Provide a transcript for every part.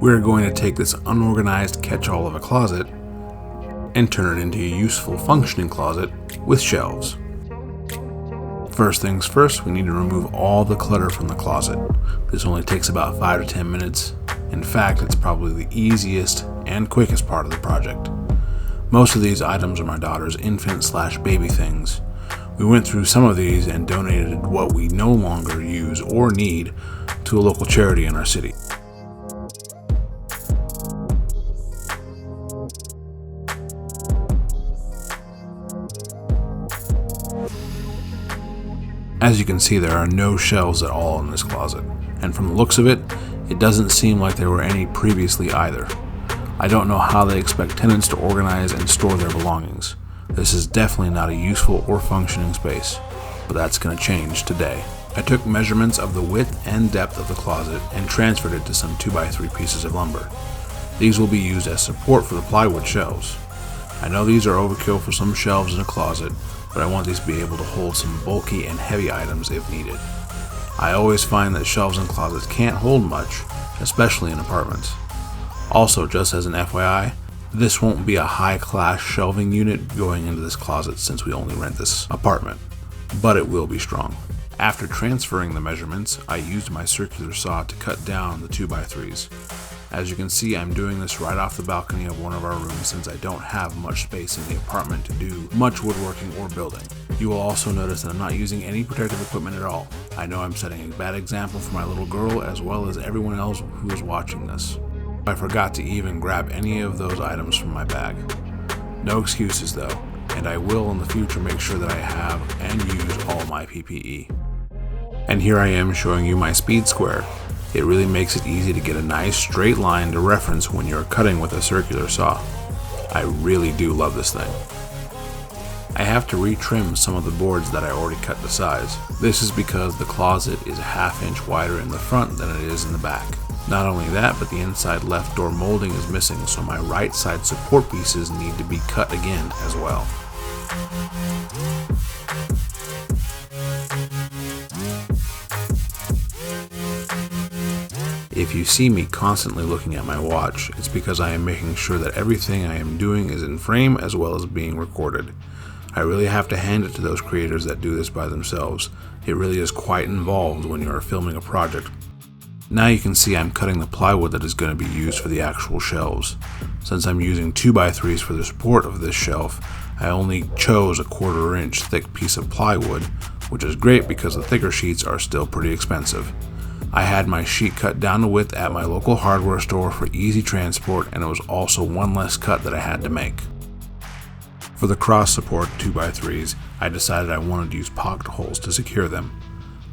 We're going to take this unorganized catch-all of a closet and turn it into a useful functioning closet with shelves. First things first, we need to remove all the clutter from the closet. This only takes about 5 to 10 minutes. In fact, it's probably the easiest and quickest part of the project. Most of these items are my daughter's infant/baby things. We went through some of these and donated what we no longer use or need to a local charity in our city. As you can see, there are no shelves at all in this closet, and from the looks of it, it doesn't seem like there were any previously either. I don't know how they expect tenants to organize and store their belongings. This is definitely not a useful or functioning space, but that's going to change today. I took measurements of the width and depth of the closet and transferred it to some 2x3 pieces of lumber. These will be used as support for the plywood shelves. I know these are overkill for some shelves in a closet, but I want these to be able to hold some bulky and heavy items if needed. I always find that shelves in closets can't hold much, especially in apartments. Also, just as an FYI, this won't be a high-class shelving unit going into this closet since we only rent this apartment, but it will be strong. After transferring the measurements, I used my circular saw to cut down the 2x3s. As you can see, I'm doing this right off the balcony of one of our rooms since I don't have much space in the apartment to do much woodworking or building. You will also notice that I'm not using any protective equipment at all. I know I'm setting a bad example for my little girl as well as everyone else who is watching this. I forgot to even grab any of those items from my bag. No excuses though, and I will in the future make sure that I have and use all my PPE. And here I am showing you my speed square. It really makes it easy to get a nice straight line to reference when you're cutting with a circular saw. I really do love this thing. I have to retrim some of the boards that I already cut to size. This is because the closet is a ½ inch wider in the front than it is in the back. Not only that, but the inside left door molding is missing, so my right side support pieces need to be cut again as well. If you see me constantly looking at my watch, it's because I am making sure that everything I am doing is in frame as well as being recorded. I really have to hand it to those creators that do this by themselves. It really is quite involved when you are filming a project. Now you can see I'm cutting the plywood that is going to be used for the actual shelves. Since I'm using 2x3s for the support of this shelf, I only chose a 1/4 inch thick piece of plywood, which is great because the thicker sheets are still pretty expensive. I had my sheet cut down to width at my local hardware store for easy transport, and it was also one less cut that I had to make. For the cross support 2x3s, I decided I wanted to use pocket holes to secure them.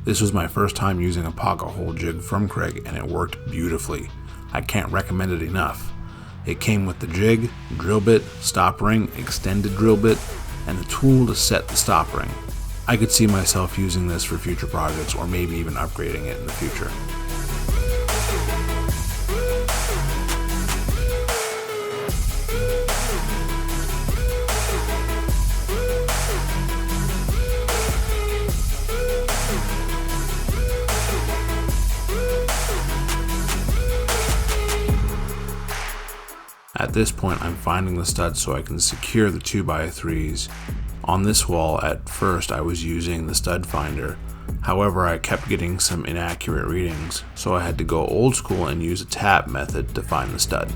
This was my first time using a pocket hole jig from Kreg, and it worked beautifully. I can't recommend it enough. It came with the jig, drill bit, stop ring, extended drill bit, and the tool to set the stop ring. I could see myself using this for future projects or maybe even upgrading it in the future. At this point, I'm finding the studs so I can secure the 2x3s. On this wall, at first I was using the stud finder. However, I kept getting some inaccurate readings, so I had to go old school and use a tap method to find the stud.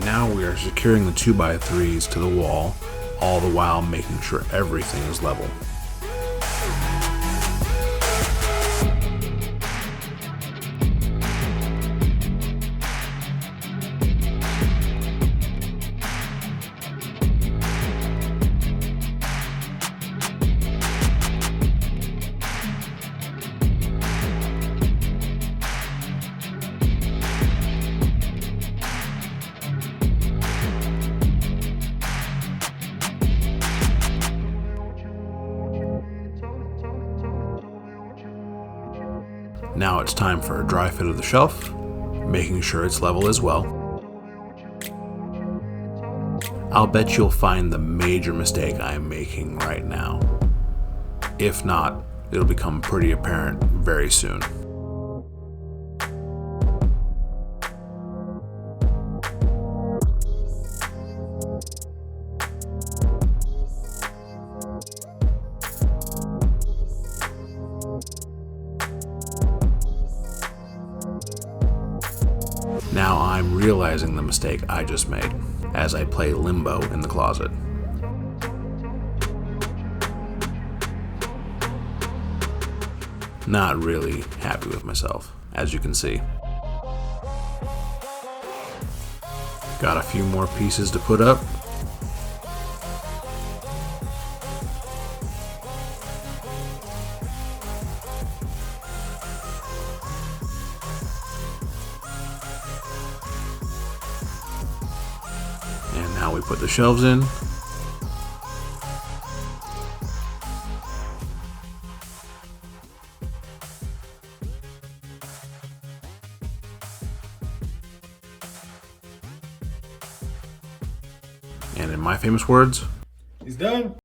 Now we are securing the 2x3s to the wall, all the while making sure everything is level. Now it's time for a dry fit of the shelf, making sure it's level as well. I'll bet you'll find the major mistake I'm making right now. If not, it'll become pretty apparent very soon. Now I'm realizing the mistake I just made as I play Limbo in the closet. Not really happy with myself, as you can see. Got a few more pieces to put up. And now we put the shelves in. And in my famous words, He's done.